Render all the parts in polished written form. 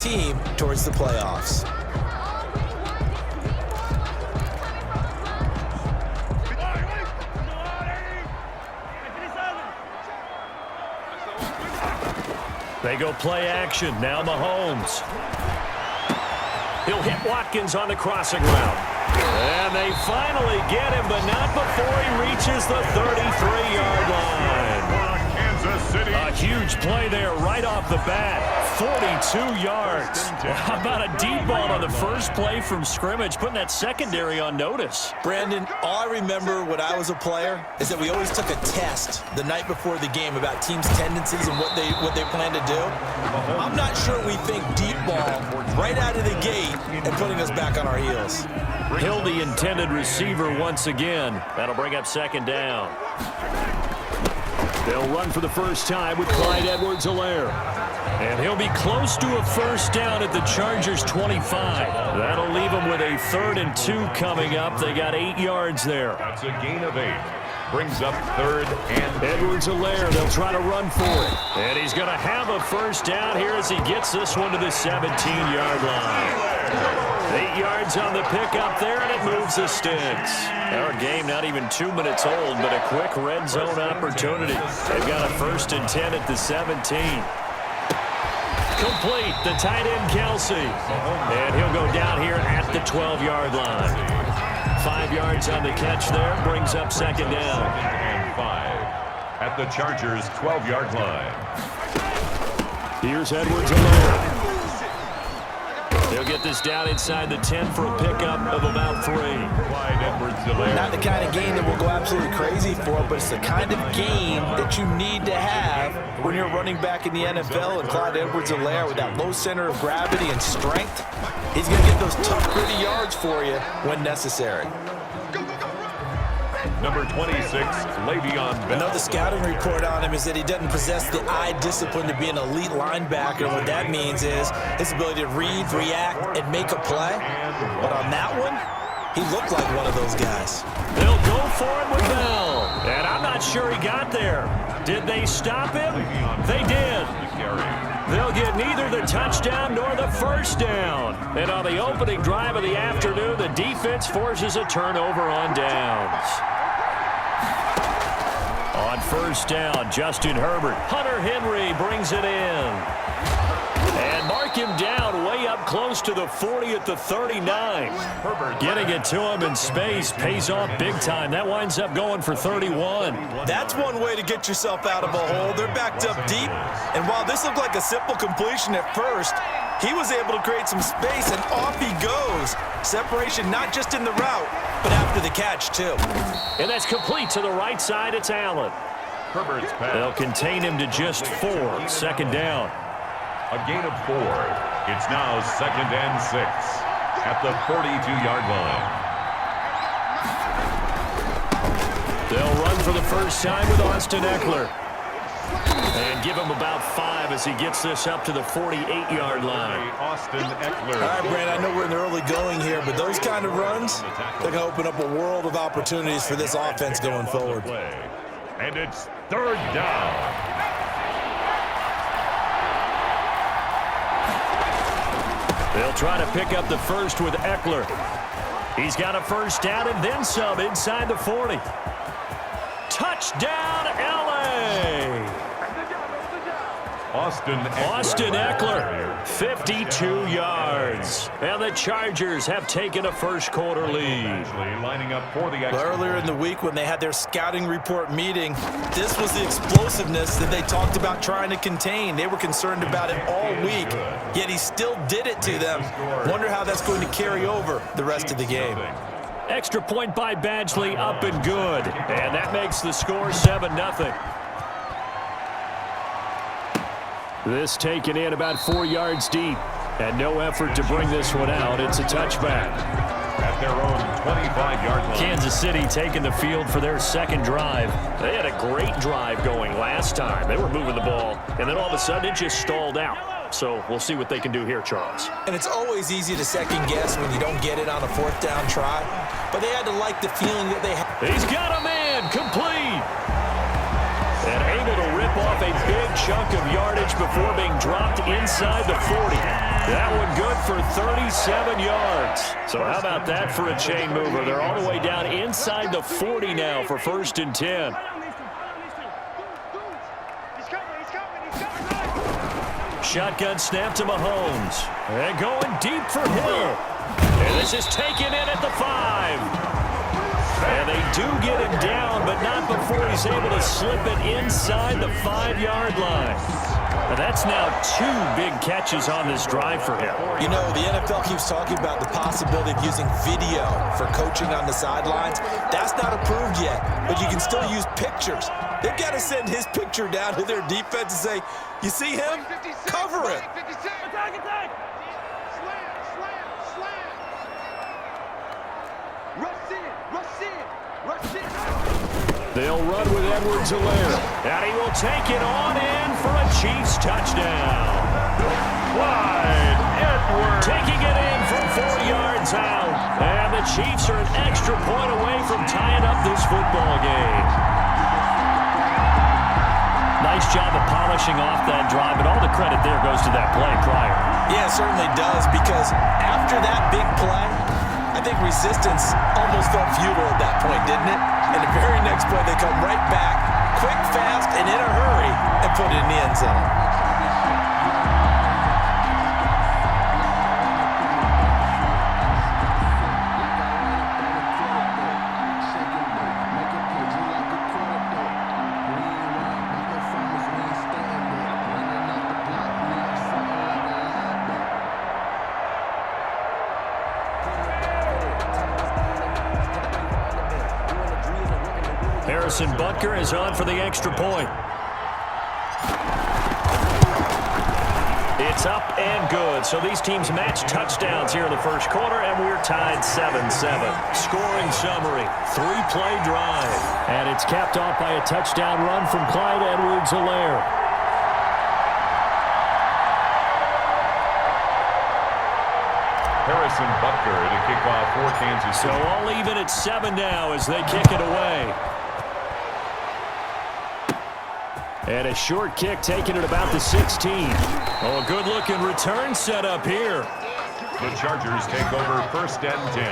team towards the playoffs. They go play action. Now Mahomes. He'll hit Watkins on the crossing route. And they finally get him, but not before he reaches the 33-yard line. Kansas City. A huge play there right off the bat. 42 yards. How about a deep ball on the first play from scrimmage, putting that secondary on notice? Brandon, all I remember when I was a player is that we always took a test the night before the game about teams' tendencies and what they plan to do. I'm not sure we think deep ball right out of the gate and putting us back on our heels. Hill, the intended receiver once again. That'll bring up second down. They'll run for the first time with Clyde Edwards-Helaire. And he'll be close to a first down at the Chargers' 25. That'll leave them with a 3rd and 2 coming up. They got 8 yards there. That's a gain of 8. Brings up 3rd and Edwards-Helaire, they'll try to run for it. And he's going to have a first down here as he gets this one to the 17-yard line. 8 yards on the pickup there, and it moves the sticks. Our game not even 2 minutes old, but a quick red zone opportunity. They've got a 1st and 10 at the 17. Complete, the tight end Kelsey. And he'll go down here at the 12-yard line. 5 yards on the catch there, brings up second down. 2nd and 5 at the Chargers' 12-yard line. Here's Edwards-Helaire. He'll get this down inside the 10 for a pickup of about 3. Clyde Edwards-Helaire. Not the kind of game that we'll go absolutely crazy for, but it's the kind of game that you need to have when you're running back in the NFL. And Clyde Edwards-Helaire, with that low center of gravity and strength, he's going to get those tough, gritty yards for you when necessary. Number 26, Le'Veon Bell. Another scouting report on him is that he doesn't possess the eye discipline to be an elite linebacker. And what that means is his ability to read, react, and make a play. But on that one, he looked like one of those guys. They'll go for it with Bell. And I'm not sure he got there. Did they stop him? They did. They'll get neither the touchdown nor the first down. And on the opening drive of the afternoon, the defense forces a turnover on downs. On first down, Justin Herbert. Hunter Henry brings it in. And mark him down way up close to the 40 at the 39. Getting it to him in space pays off big time. That winds up going for 31. That's one way to get yourself out of a hole. They're backed up deep. And while this looked like a simple completion at first, he was able to create some space, and off he goes. Separation not just in the route, but after the catch, too. And that's complete to the right side. It's Allen. Herbert's pass. They'll contain him to just 4. Second down. A gain of 4. It's now 2nd and 6 at the 42-yard line. They'll run for the first time with Austin Eckler. And give him about 5 as he gets this up to the 48-yard line. Austin Eckler. All right, Brandon, I know we're in the early going here, but those kind of runs, they're going to open up a world of opportunities for this offense going forward. And it's 3rd down. They'll try to pick up the first with Eckler. He's got a first down and then some inside the 40. Touchdown, L.A. Austin Eckler, 52 yards. And the Chargers have taken a first-quarter lead. Lining up for the extra. Earlier in the week when they had their scouting report meeting, this was the explosiveness that they talked about trying to contain. They were concerned about it all week, yet he still did it to them. Wonder how that's going to carry over the rest of the game. Extra point by Badgley, up and good. And that makes the score 7-0. This taken in about 4 yards deep. And no effort to bring this one out. It's a touchback. At their own 25-yard line. Kansas City taking the field for their second drive. They had a great drive going last time. They were moving the ball, and then all of a sudden it just stalled out. So we'll see what they can do here, Charles. And it's always easy to second guess when you don't get it on a 4th down try. But they had to like the feeling that they had. He's got a man complete. And able to rip chip off a big chunk of yardage before being dropped inside the 40. That one good for 37 yards. So how about that for a chain mover? They're all the way down inside the 40 now for 1st and 10. Shotgun snap to Mahomes. And going deep for Hill. And this is taken in at the 5. And they do get him down, but not before he's able to slip it inside the 5-yard line. And that's now 2 big catches on this drive for him. You know, the NFL keeps talking about the possibility of using video for coaching on the sidelines. That's not approved yet, but you can still use pictures. They've got to send his picture down to their defense and say, you see him? Cover it. They'll run with Edwards-Helaire. And he will take it on in for a Chiefs touchdown. Clyde Edwards taking it in from 4 yards out. And the Chiefs are an extra point away from tying up this football game. Nice job of polishing off that drive, but all the credit there goes to that play prior. Yeah, it certainly does, because after that big play, I think resistance almost felt futile at that point, didn't it? And the very next play, they come right back, quick, fast, and in a hurry, and put it in the end zone. Harrison Butker is on for the extra point. It's up and good. So these teams match touchdowns here in the first quarter, and we're tied 7-7. Scoring summary, 3-play drive. And it's capped off by a touchdown run from Clyde Edwards-Helaire. Harrison Butker to kick off for Kansas City. So all even at 7 now as they kick it away. And a short kick taken at about the 16. Oh, a good-looking return set up here. The Chargers take over 1st and 10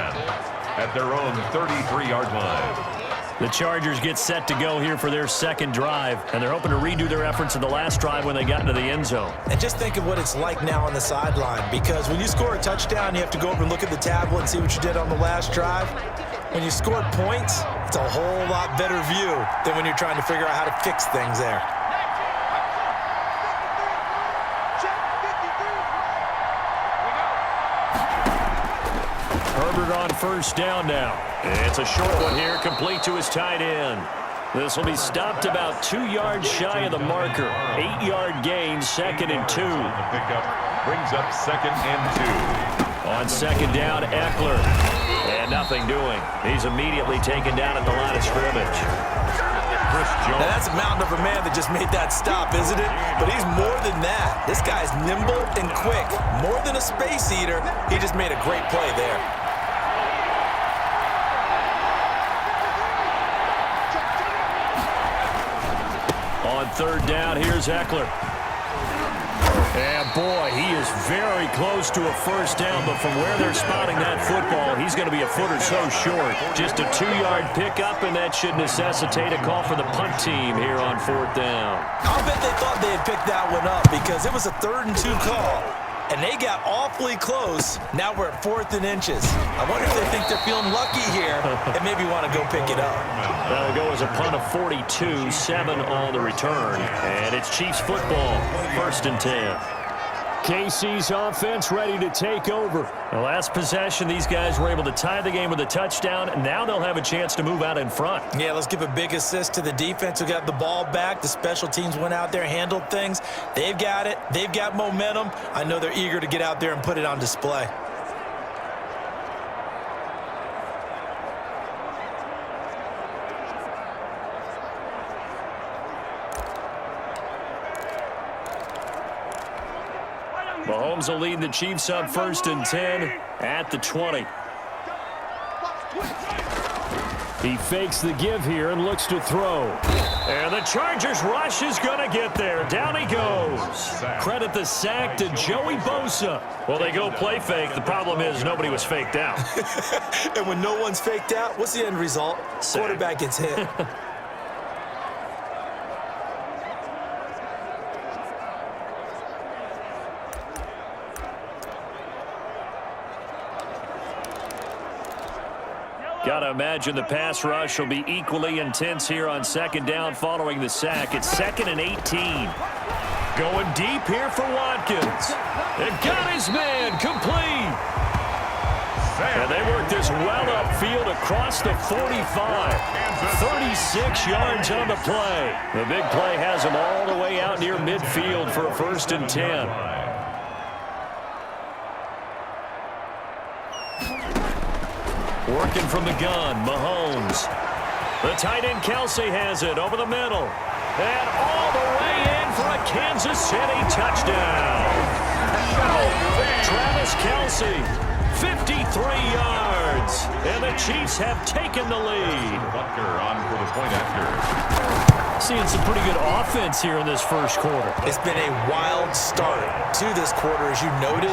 at their own 33-yard line. The Chargers get set to go here for their second drive, and they're hoping to redo their efforts in the last drive when they got into the end zone. And just think of what it's like now on the sideline, because when you score a touchdown, you have to go over and look at the tablet and see what you did on the last drive. When you scored points, it's a whole lot better view than when you're trying to figure out how to fix things there. Herbert on 1st down now. It's a short one here, complete to his tight end. This will be stopped about 2 yards shy of the marker. 8-yard gain, 2nd and 2. The pickup brings up 2nd and 2. On 2nd down, Eckler. And nothing doing. He's immediately taken down at the line of scrimmage. Chris Jones. Now that's a mountain of a man that just made that stop, isn't it? But he's more than that. This guy's nimble and quick. More than a space eater. He just made a great play there. On 3rd down, here's Eckler. And boy, he is very close to a 1st down, but from where they're spotting that football, he's going to be a foot or so short. Just a 2-yard pickup, and that should necessitate a call for the punt team here on 4th down. I'll bet they thought they had picked that one up, because it was a 3rd and 2 call, and they got awfully close. Now we're at 4th and inches. I wonder if they think they're feeling lucky here and maybe want to go pick it up. That'll go as a punt of 42, 7 on the return. And it's Chiefs football, 1st and 10. KC's offense ready to take over. The last possession, these guys were able to tie the game with a touchdown, and now they'll have a chance to move out in front. Yeah, let's give a big assist to the defense who got the ball back. The special teams went out there, handled things. They've got it. They've got momentum. I know they're eager to get out there and put it on display. Mahomes will lead the Chiefs up 1st and 10 at the 20. He fakes the give here and looks to throw. And the Chargers rush is going to get there. Down he goes. Credit the sack to Joey Bosa. Well, they go play fake. The problem is nobody was faked out. And when no one's faked out, what's the end result? Sack. Quarterback gets hit. Got to imagine the pass rush will be equally intense here on second down following the sack. It's 2nd and 18. Going deep here for Watkins. And got his man complete. And they work this well upfield across the 45. 36 yards on the play. The big play has them all the way out near midfield for a 1st and 10. Working from the gun, Mahomes. The tight end Kelce has it over the middle. And all the way in for a Kansas City touchdown. Travis Kelce, 53 yards. And the Chiefs have taken the lead. Butker on for the point after. Seeing some pretty good offense here in this first quarter. It's been a wild start to this quarter, as you noted.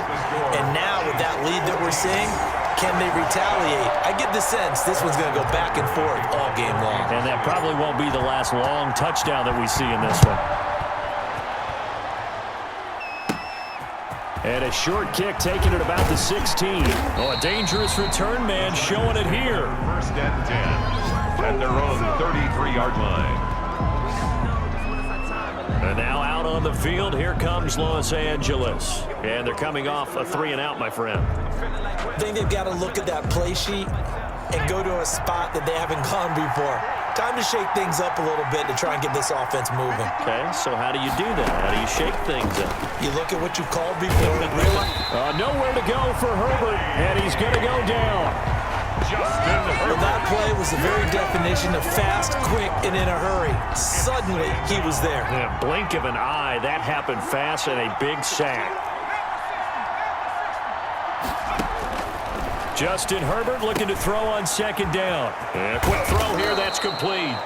And now with that lead that we're seeing, can they retaliate? I get the sense this one's going to go back and forth all game long. And that probably won't be the last long touchdown that we see in this one. And a short kick taken at about the 16. Oh, a dangerous return man showing it here. 1st and 10 at their own 33-yard line. And now out on the field, here comes Los Angeles. And they're coming off a 3-and-out, my friend. I think they've got to look at that play sheet and go to a spot that they haven't gone before. Time to shake things up a little bit to try and get this offense moving. Okay, so how do you do that? How do you shake things up? You look at what you called before, really. Nowhere to go for Herbert, and he's going to go down. Well, that play was the very definition of fast, quick, and in a hurry. Suddenly, he was there. In a blink of an eye, that happened fast and a big sack. Justin Herbert looking to throw on 2nd down. And a quick throw here, that's complete.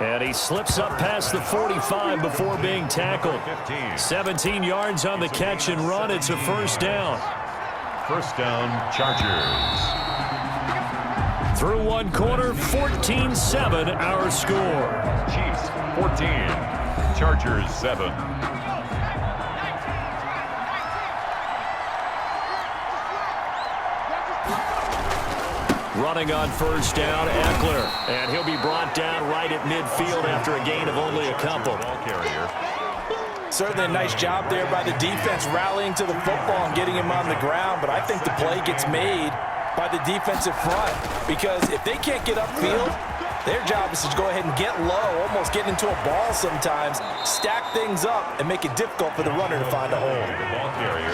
And he slips up past the 45 before being tackled. 17 yards on the catch and run. It's a 1st down. 1st down, Chargers. Through one quarter, 14-7 our score. Chiefs 14, Chargers 7. Running on 1st down, Eckler. And he'll be brought down right at midfield after a gain of only a couple. Ball carrier. Certainly a nice job there by the defense rallying to the football and getting him on the ground, but I think the play gets made by the defensive front because if they can't get upfield, their job is to go ahead and get low, almost get into a ball sometimes, stack things up, and make it difficult for the runner to find a hole. The ball carrier.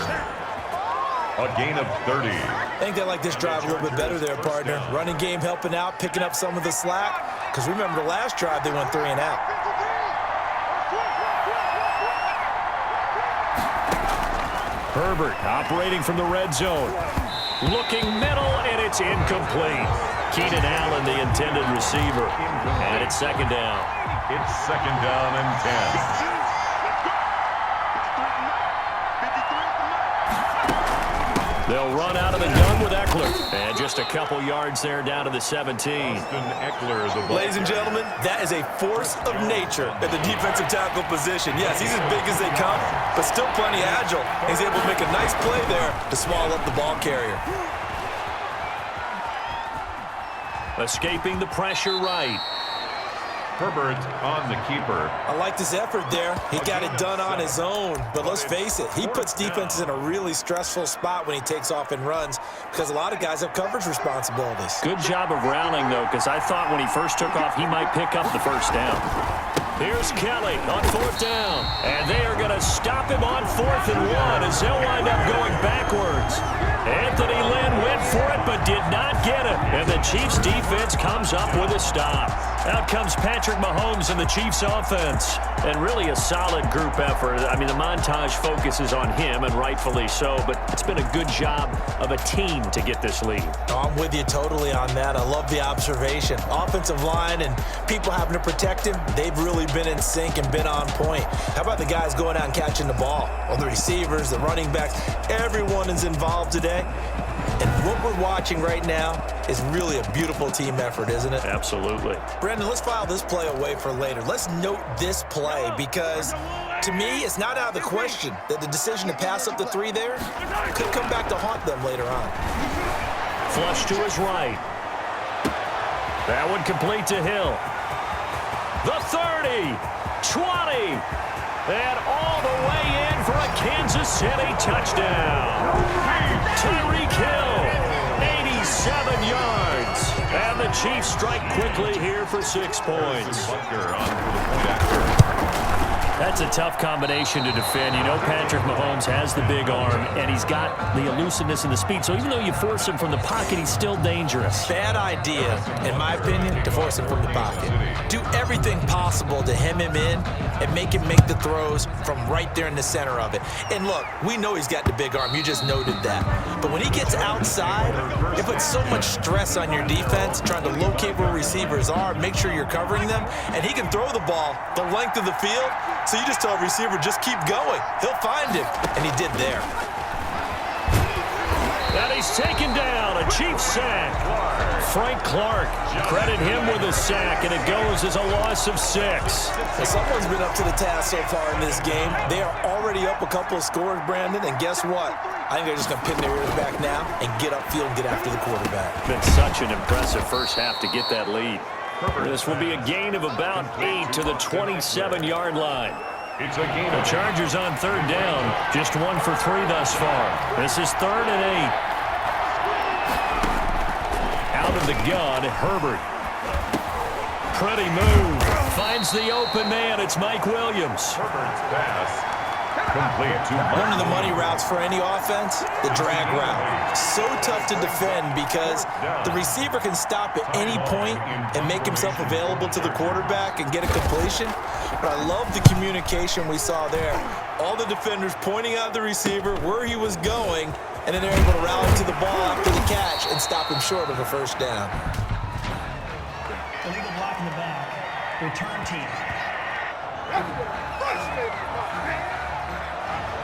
A gain of 30. I think they like this drive a little bit better there, partner. Running game helping out, picking up some of the slack, because remember the last drive they went 3-and-out. Herbert operating from the red zone. Looking middle, and it's incomplete. Keenan Allen, the intended receiver. And it's 2nd down. It's 2nd down and 10. They'll run out of the gun with Eckler. And just a couple yards there down to the 17. Eckler, the Ladies and gentlemen, that is a force of nature at the defensive tackle position. Yes, he's as big as they come, but still plenty agile. He's able to make a nice play there to swallow up the ball carrier. Escaping the pressure right. Herbert on the keeper. I liked his effort there. He got it done on his own. But let's face it, he puts defenses in a really stressful spot when he takes off and runs because a lot of guys have coverage responsibilities. Good job of rallying, though, because I thought when he first took off, he might pick up the 1st down. Here's Kelly on 4th down. And they are going to stop him on 4th and 1 as they'll wind up going backwards. Anthony Lynn went for it but did not get it. And the Chiefs defense comes up with a stop. Out comes Patrick Mahomes and the Chiefs offense. And really a solid group effort. I mean, the montage focuses on him, and rightfully so, but it's been a good job of a team to get this lead. I'm with you totally on that. I love the observation. Offensive line and people having to protect him, they've really been in sync and been on point. How about the guys going out and catching the ball? Well, the receivers, the running backs, everyone is involved today. And what we're watching right now is really a beautiful team effort, isn't it? Absolutely. Brandon, let's file this play away for later. Let's note this play because, to me, it's not out of the question that the decision to pass up the 3 there could come back to haunt them later on. Flush to his right. That one complete to Hill. The 30, 20, and all the way in for a Kansas City touchdown. Tyreek Hill, 87 yards. And the Chiefs strike quickly here for 6 points. That's a tough combination to defend. You know Patrick Mahomes has the big arm, and he's got the elusiveness and the speed. So even though you force him from the pocket, he's still dangerous. Bad idea, in my opinion, to force him from the pocket. Do everything possible to hem him in and make him make the throws from right there in the center of it. And look, we know he's got the big arm. You just noted that. But when he gets outside, it puts so much stress on your defense, trying to locate where receivers are, make sure you're covering them, and he can throw the ball the length of the field. So you just tell a receiver, just keep going. He'll find him, and he did there. And he's taken down, a Chiefs sack. Frank Clark, credit him with a sack, and it goes as a loss of 6. Well, someone's been up to the task so far in this game. They are already up a couple of scores, Brandon, and guess what? I think they're just going to pin their ears back now and get upfield and get after the quarterback. Been such an impressive first half to get that lead. This will be a gain of about 8 to the 27-yard line. It's a gain. The Chargers on 3rd down, just 1 for 3 thus far. This is 3rd and 8. Out of the gun, Herbert. Pretty move. Finds the open man. It's Mike Williams. Herbert's pass. Complete to One of the money routes for any offense, the drag route. So tough to defend because the receiver can stop at any point and make himself available to the quarterback and get a completion. But I love the communication we saw there. All the defenders pointing out the receiver, where he was going, and then they're able to rally to the ball after the catch and stop him short of a first down. Illegal block in the back. Return team.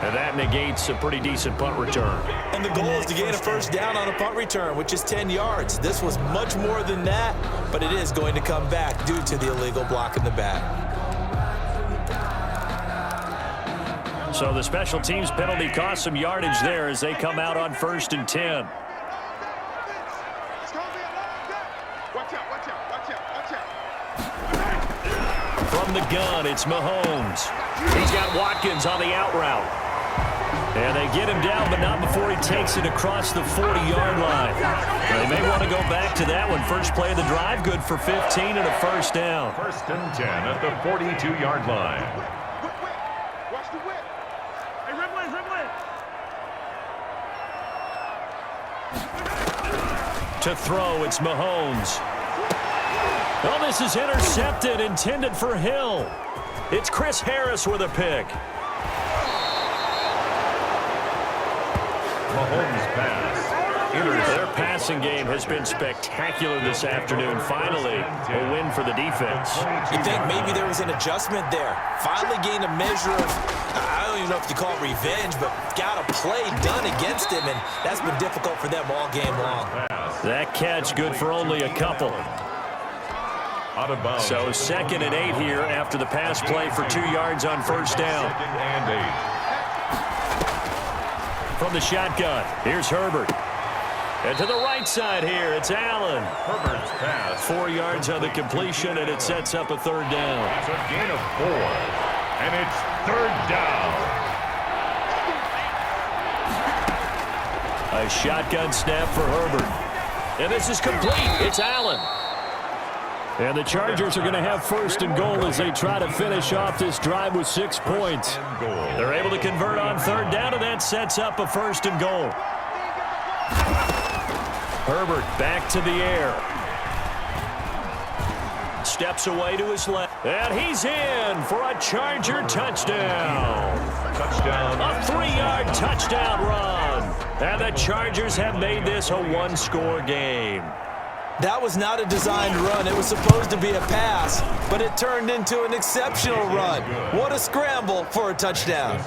And that negates a pretty decent punt return. And the goal is to gain a first down on a punt return, which is 10 yards. This was much more than that, but it is going to come back due to the illegal block in the back. So the special teams penalty cost some yardage there as they come out on 1st and 10. From the gun, it's Mahomes. He's got Watkins on the out route. And they get him down, but not before he takes it across the 40-yard line. They may want to go back to that one. First play of the drive, good for 15 and a first down. 1st and 10 at the 42-yard line. Watch the whip. Hey, Rimley. To throw, it's Mahomes. Oh, this is intercepted, intended for Hill. It's Chris Harris with a pick. Mahomes' pass. Their passing game has been spectacular this afternoon. Finally, a win for the defense. You think maybe there was an adjustment there. Finally gained a measure of, I don't even know if you call it revenge, but got a play done against him, and that's been difficult for them all game long. That catch good for only a couple. Out of bounds. So 2nd and 8 here after the pass play for 2 yards on first down. 2nd and 8. From the shotgun, here's Herbert. And to the right side here, it's Allen. Herbert's pass. 4 yards on the completion, and it sets up a 3rd down. It's a gain of 4. And it's 3rd down. A shotgun snap for Herbert. And this is complete. It's Allen. And the Chargers are going to have 1st and goal as they try to finish off this drive with 6 points. They're able to convert on 3rd down, and that sets up a 1st and goal. Herbert back to the air. Steps away to his left. And he's in for a Charger touchdown. Touchdown. A 3-yard touchdown run. And the Chargers have made this a one-score game. That was not a designed run. It was supposed to be a pass, but it turned into an exceptional run. What a scramble for a touchdown.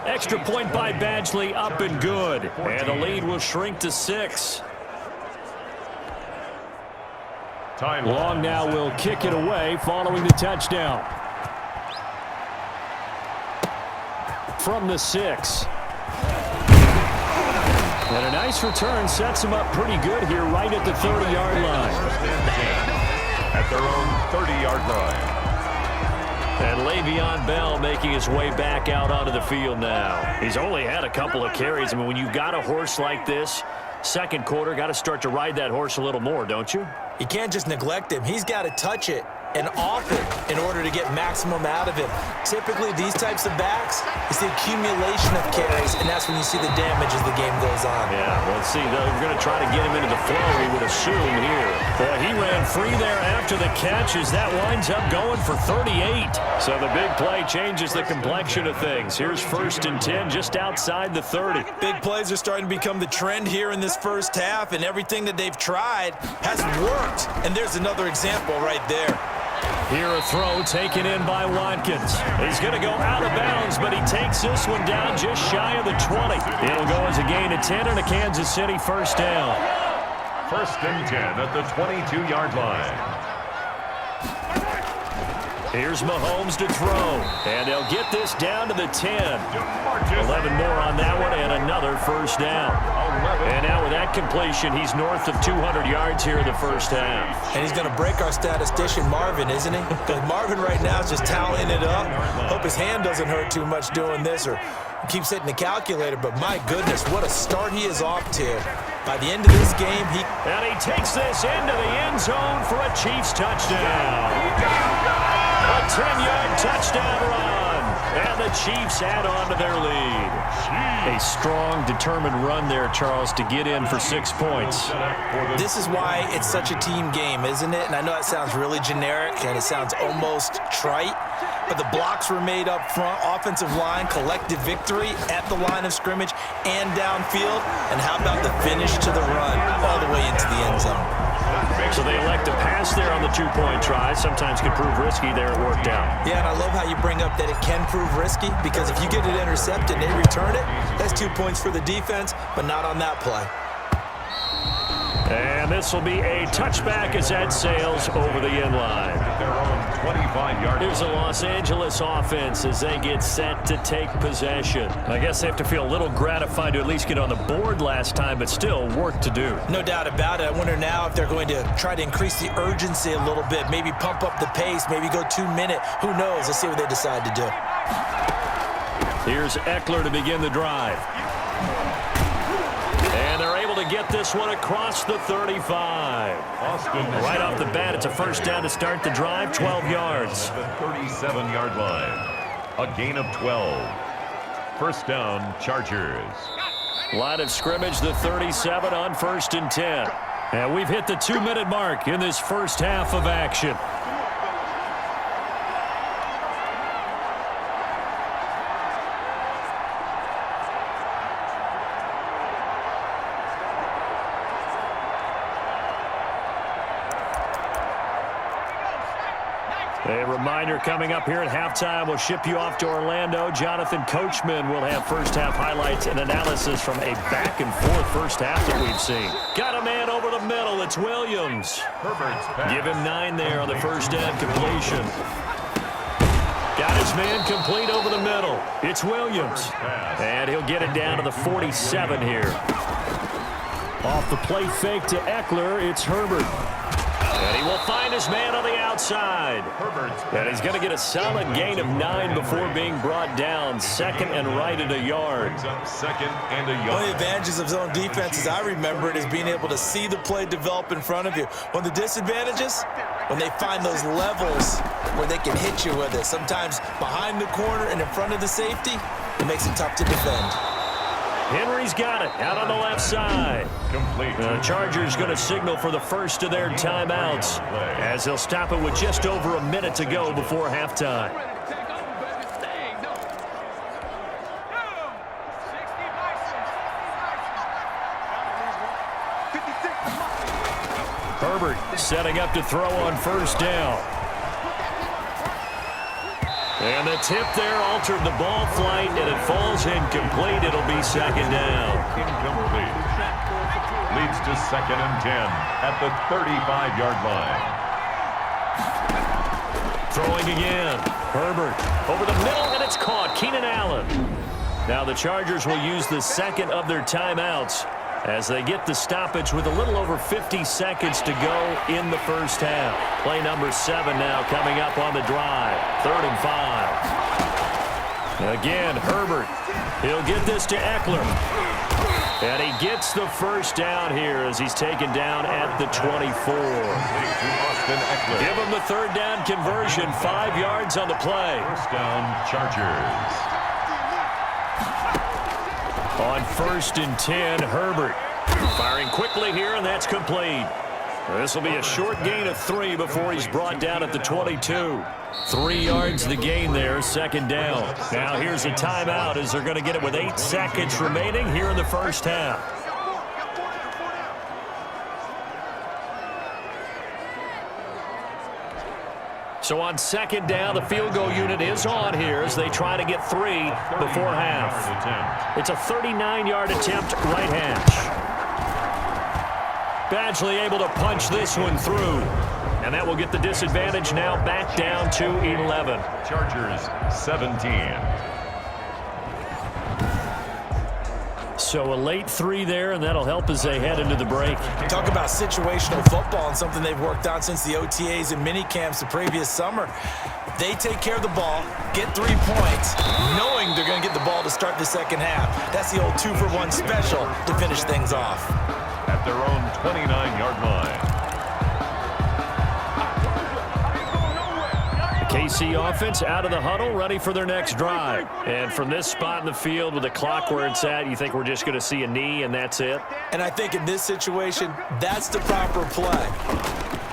Extra point by Badgley, up and good. And the lead will shrink to 6. Long now will kick it away following the touchdown. From the 6. And a nice return sets him up pretty good here right at the 30-yard line. At their own 30-yard line. And Le'Veon Bell making his way back out onto the field now. He's only had a couple of carries. I mean, when you've got a horse like this, second quarter, got to start to ride that horse a little more, don't you? You can't just neglect him. He's got to touch it and off it in order to get maximum out of it. Typically, these types of backs, it's the accumulation of carries, and that's when you see the damage as the game goes on. Yeah, well, see, they're going to try to get him into the flow, we would assume here. Boy, he ran free there after the catch as that winds up going for 38. So the big play changes the complexion of things. Here's 1st and 10 just outside the 30. Big plays are starting to become the trend here in this first half, and everything that they've tried has worked. And there's another example right there. Here a throw taken in by Watkins. He's going to go out of bounds, but he takes this one down just shy of the 20. It'll go as a gain of 10 and a Kansas City first down. 1st and 10 at the 22-yard line. Here's Mahomes to throw, and they'll get this down to the 10. 11 more on that one, and another first down. And now with that completion, he's north of 200 yards here in the first half. And he's going to break our statistician, Marvin, isn't he? Because Marvin right now is just tallying it up. Hope his hand doesn't hurt too much doing this or keeps hitting the calculator. But my goodness, what a start he is off to. By the end of this game, And he takes this into the end zone for a Chiefs touchdown. A 10-yard touchdown run. And the Chiefs add on to their lead. A strong, determined run there, Charles, to get in for 6 points. This is why it's such a team game, isn't it? And I know that sounds really generic and it sounds almost trite, but the blocks were made up front, offensive line, collective victory at the line of scrimmage and downfield. And how about the finish to the run all the way into the end zone? So they elect to pass there on the 2-point try. Sometimes can prove risky. There it worked out. Yeah, and I love how you bring up that it can prove risky, because if you get it intercepted and they return it, that's 2 points for the defense, but not on that play. And this will be a touchback as that sails over the end line. Their own 25-yard. Here's the Los Angeles offense as they get set to take possession. I guess they have to feel a little gratified to at least get on the board last time, but still work to do. No doubt about it. I wonder now if they're going to try to increase the urgency a little bit, maybe pump up the pace, maybe go 2-minute. Who knows? Let's see what they decide to do. Here's Eckler to begin the drive. And they're able to get this one across the 35. Right off the bat, it's a first down to start the drive, 12 yards. The 37-yard line. A gain of 12. First down, Chargers. Line of scrimmage, the 37 on 1st and 10. And we've hit the 2-minute mark in this first half of action. A reminder coming up here at halftime. We'll ship you off to Orlando. Jonathan Coachman will have first-half highlights and analysis from a back-and-forth first half that we've seen. Got a man over the middle. It's Williams. Give him 9 there on the first down completion. Got his man complete over the middle. It's Williams. And he'll get it down to the 47 here. Off the play fake to Eckler, it's Herbert. And he will find his man on the outside. And he's going to get a solid gain of 9 before being brought down. Second and right at a yard. Second and a yard. One of the advantages of zone defense, as I remember it, is being able to see the play develop in front of you. One of the disadvantages, when they find those levels where they can hit you with it. Sometimes behind the corner and in front of the safety, it makes it tough to defend. Henry's got it out on the left side. Complete. The Chargers going to signal for the first of their timeouts as they'll stop it with just over a minute to go before halftime. Herbert setting up to throw on first down. And the tip there altered the ball flight, and it falls incomplete. It'll be second down. Incomplete. Leads to 2nd and 10 at the 35-yard line. Throwing again. Herbert over the middle, and it's caught. Keenan Allen. Now the Chargers will use the second of their timeouts as they get the stoppage with a little over 50 seconds to go in the first half. Play number 7 now coming up on the drive. 3rd and 5. Again, Herbert. He'll get this to Eckler. And he gets the first down here as he's taken down at the 24. Give him the 3rd down conversion. 5 yards on the play. First down, Chargers. On 1st and 10, Herbert firing quickly here, and that's complete. This will be a short gain of 3 before he's brought down at the 22. 3 yards the gain there, 2nd down. Now here's a timeout as they're going to get it with 8 seconds remaining here in the first half. So on 2nd down, the field goal unit is on here as they try to get 3 before half. It's a 39-yard attempt, right hash. Badgley able to punch this one through. And that will get the disadvantage now back down to 11. Chargers 17. So a late 3 there, and that'll help as they head into the break. Talk about situational football and something they've worked on since the OTAs and mini camps the previous summer. They take care of the ball, get 3 points, knowing they're going to get the ball to start the second half. That's the old 2-for-1 special to finish things off. At their own 29-yard line. KC offense out of the huddle, ready for their next drive. And from this spot in the field with the clock where it's at, you think we're just going to see a knee and that's it? And I think in this situation, that's the proper play.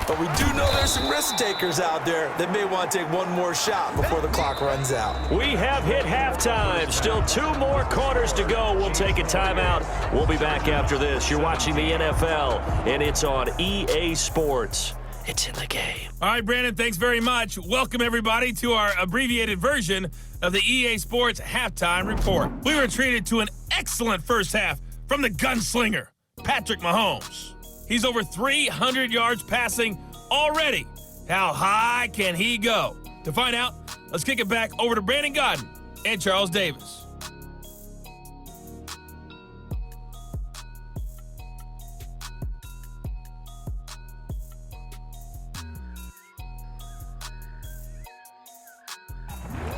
But we do know there's some risk takers out there that may want to take one more shot before the clock runs out. We have hit halftime. Still 2 more quarters to go. We'll take a timeout. We'll be back after this. You're watching the NFL, and it's on EA Sports. It's in the game. All right, Brandon, thanks very much. Welcome, everybody, to our abbreviated version of the EA Sports Halftime Report. We were treated to an excellent first half from the gunslinger, Patrick Mahomes. He's over 300 yards passing already. How high can he go? To find out, let's kick it back over to Brandon Gaudin and Charles Davis.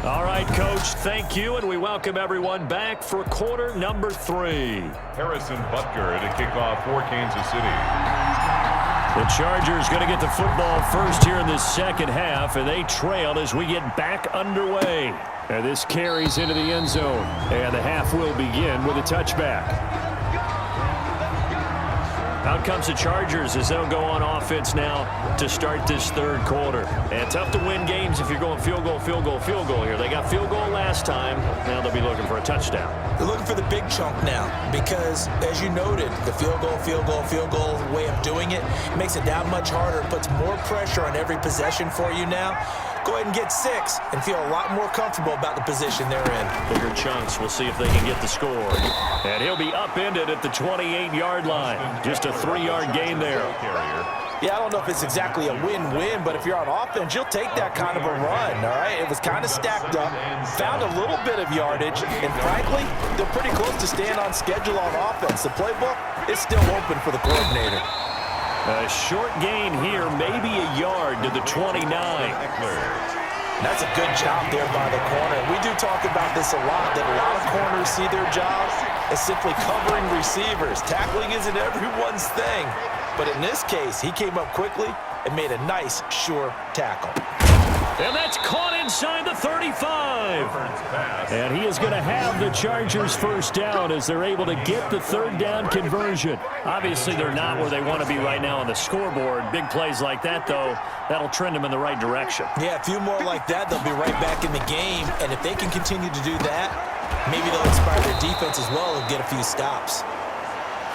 All right, Coach, thank you, and we welcome everyone back for quarter number 3. Harrison Butker to kick off for Kansas City. The Chargers going to get the football first here in this second half, and they trail as we get back underway. And this carries into the end zone, and the half will begin with a touchback. Out comes the Chargers as they'll go on offense now to start this 3rd quarter. And tough to win games if you're going field goal, field goal, field goal here. They got field goal last time. Now they'll be looking for a touchdown. They're looking for the big chunk now because, as you noted, the field goal way of doing it makes it that much harder. It puts more pressure on every possession for you now. Go ahead and get 6 and feel a lot more comfortable about the position they're in. Bigger chunks. We'll see if they can get the score. And he'll be upended at the 28-yard line. Just a 3-yard gain there. Yeah, I don't know if it's exactly a win-win, but if you're on offense, you'll take that kind of a run, all right? It was kind of stacked up, found a little bit of yardage, and frankly, they're pretty close to staying on schedule on offense. The playbook is still open for the coordinator. A short gain here, maybe a yard to the 29. That's a good job there by the corner. We do talk about this a lot, that a lot of corners see their job as simply covering receivers. Tackling isn't everyone's thing. But in this case, he came up quickly and made a nice, sure tackle. And that's caught inside the 35. And he is going to have the Chargers first down as they're able to get the third down conversion. Obviously, they're not where they want to be right now on the scoreboard. Big plays like that, though, that'll trend them in the right direction. Yeah, a few more like that, they'll be right back in the game. And if they can continue to do that, maybe they'll inspire their defense as well and get a few stops.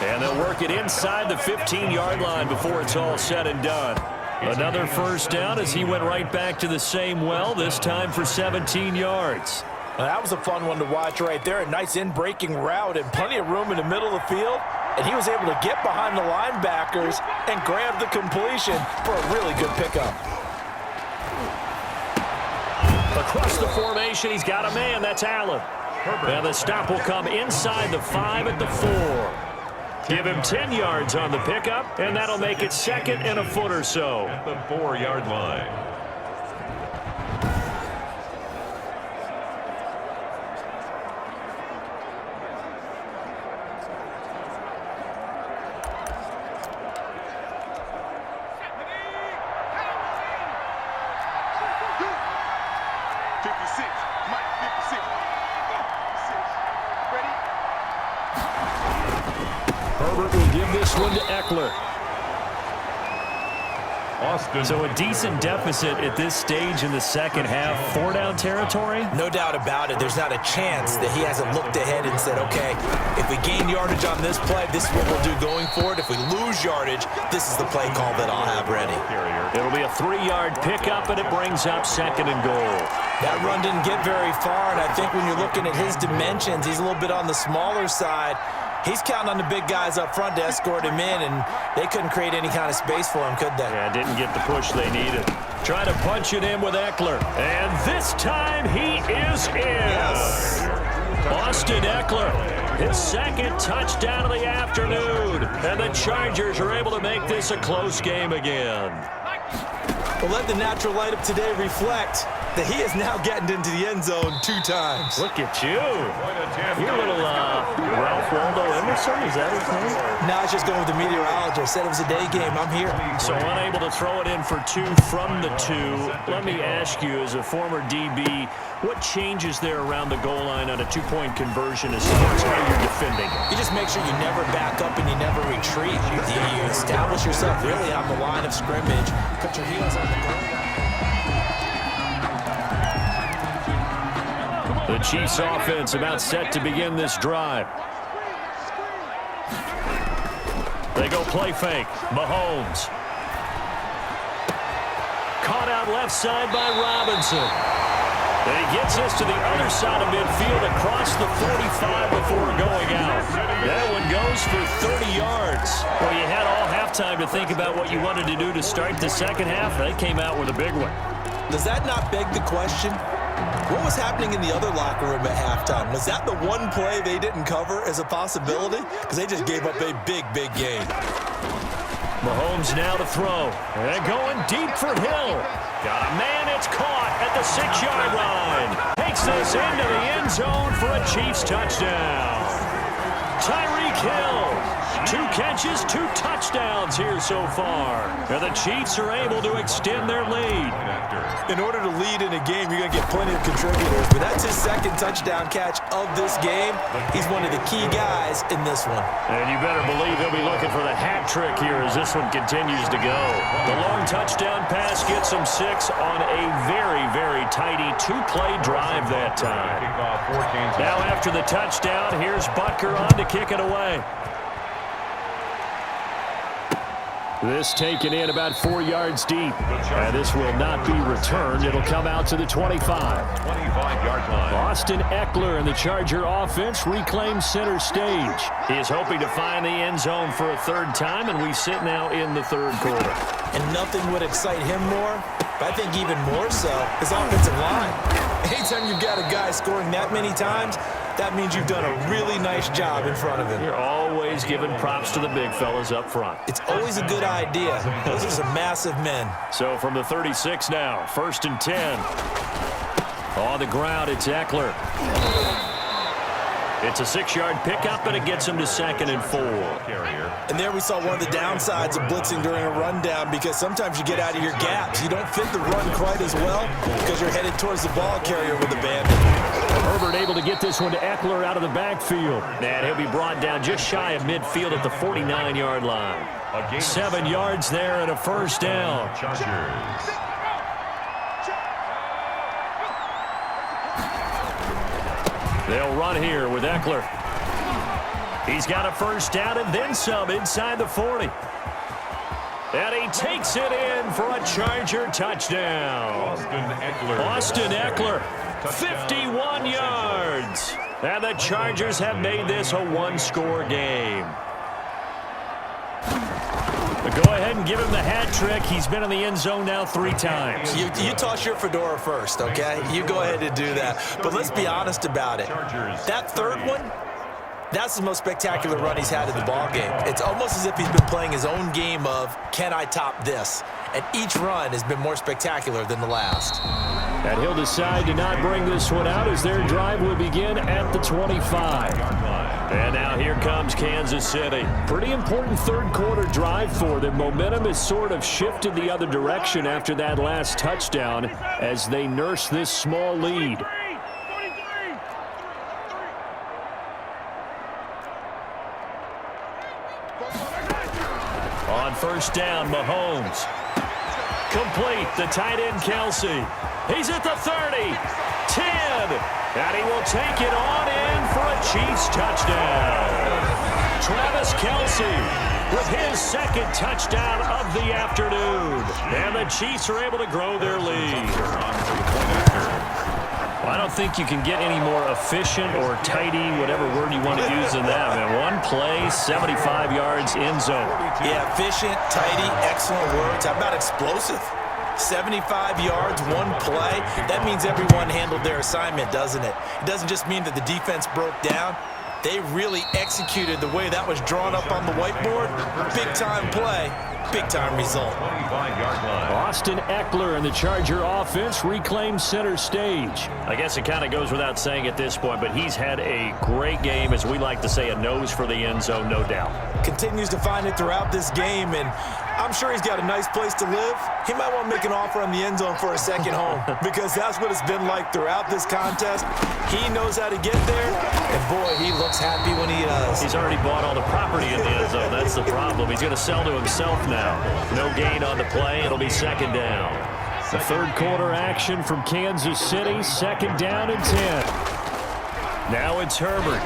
And they'll work it inside the 15-yard line before it's all said and done. Another first down as he went right back to the same well, this time for 17 yards. Now, that was a fun one to watch right there. A nice in-breaking route and plenty of room in the middle of the field. And he was able to get behind the linebackers and grab the completion for a really good pickup. Across the formation, he's got a man. That's Allen. And the stop will come inside the 5 at the 4. Give him 10 yards on the pickup, and that'll make it second and a foot or so. At the 4-yard line. Herbert will give this one to Eckler. Austin. So a decent deficit at this stage in the second half. 4-down territory? No doubt about it. There's not a chance that he hasn't looked ahead and said, okay, if we gain yardage on this play, this is what we'll do going forward. If we lose yardage, this is the play call that I'll have ready. It'll be a 3-yard pickup, and it brings up second and goal. That run didn't get very far, and I think when you're looking at his dimensions, he's a little bit on the smaller side. He's counting on the big guys up front to escort him in, and they couldn't create any kind of space for him, could they? Yeah, didn't get the push they needed. Trying to punch it in with Eckler. And this time he is in. Yes. Austin Eckler, his second touchdown of the afternoon. And the Chargers are able to make this a close game again. Well, let the natural light of today reflect that he is now getting into the end zone 2 times. Look at you. You're a little Ralph Waldo Emerson, is that his name? Now it's just going with the meteorologist. Said it was a day game. I'm here. So unable to throw it in for 2 from the 2. Let me ask you, as a former DB, what changes there around the goal line on a 2-point conversion as far as how you're defending? You just make sure you never back up and you never retreat. You establish yourself really on the line of scrimmage. Put your heels on the goal. The Chiefs offense about set to begin this drive. They go play fake. Mahomes. Caught out left side by Robinson. And he gets this to the other side of midfield across the 45 before going out. That one goes for 30 yards. Well, you had all halftime to think about what you wanted to do to start the second half. They came out with a big one. Does that not beg the question? What was happening in the other locker room at halftime? Was that the one play they didn't cover as a possibility? Because they just gave up a big, big gain. Mahomes now to throw. And going deep for Hill. Got a man, it's caught at the 6-yard line. Takes this into the end zone for a Chiefs touchdown. Tyreek Hill. 2 catches, 2 touchdowns here so far. And the Chiefs are able to extend their lead. In order to lead in a game, you're going to get plenty of contributors, but that's his second touchdown catch of this game. He's one of the key guys in this one. And you better believe he'll be looking for the hat trick here as this one continues to go. The long touchdown pass gets him 6 on a very, very tidy 2-play drive that time. Now after the touchdown, here's Butker on to kick it away. This taken in about 4 yards deep. And this will not be returned. It'll come out to the 25. 25-yard line. Austin Eckler and the Charger offense reclaim center stage. He is hoping to find the end zone for a 3rd time, and we sit now in the 3rd quarter. And nothing would excite him more, but I think even more so, his offensive line. Anytime you've got a guy scoring that many times, that means you've done a really nice job in front of him. You're always giving props to the big fellas up front. It's always a good idea. Those are some massive men. So from the 36 now, 1st and 10. On the ground, it's Eckler. It's a 6-yard pickup, and it gets him to 2nd and 4. And there we saw one of the downsides of blitzing during a rundown, because sometimes you get out of your gaps. You don't fit the run quite as well because you're headed towards the ball carrier with abandon. Herbert able to get this one to Eckler out of the backfield. And he'll be brought down just shy of midfield at the 49-yard line. 7 yards there and a first down. Chargers. They'll run here with Eckler. He's got a first down and then some inside the 40. And he takes it in for a Charger touchdown. Austin Eckler, 51 yards. And the Chargers have made this a one-score game. But go ahead and give him the hat trick. He's been in the end zone now 3 times. You toss your fedora first, okay? You go ahead and do that. But let's be honest about it. That third one, that's the most spectacular run he's had in the ballgame. It's almost as if he's been playing his own game of, can I top this? And each run has been more spectacular than the last. And he'll decide to not bring this one out as their drive will begin at the 25. And now here comes Kansas City. Pretty important third-quarter drive for them. Momentum has sort of shifted the other direction after that last touchdown as they nurse this small lead. On first down, Mahomes. Complete, the tight end, Kelsey. He's at the 30, 10, and he will take it on in for a Chiefs touchdown. Travis Kelsey with his 2nd touchdown of the afternoon. And the Chiefs are able to grow their lead. Well, I don't think you can get any more efficient or tidy, whatever word you want to use in that. Man, one play, 75 yards, end zone. Yeah, efficient, tidy, excellent words. How about explosive? 75 yards, one play. That means everyone handled their assignment, doesn't it? It doesn't just mean that the defense broke down. They really executed the way that was drawn up on the whiteboard. Big-time play, big-time result. Austin Eckler and the Charger offense reclaim center stage. I guess it kind of goes without saying at this point, but he's had a great game, as we like to say, a nose for the end zone, no doubt. Continues to find it throughout this game, and I'm sure he's got a nice place to live. He might want to make an offer on the end zone for a second home, because that's what it's been like throughout this contest. He knows how to get there, and boy, he looks happy when he does. He's already bought all the property in the end zone. That's the problem. He's going to sell to himself now. No gain on the play. It'll be 2nd down. The third-quarter action from Kansas City, 2nd down and 10. Now it's Herbert.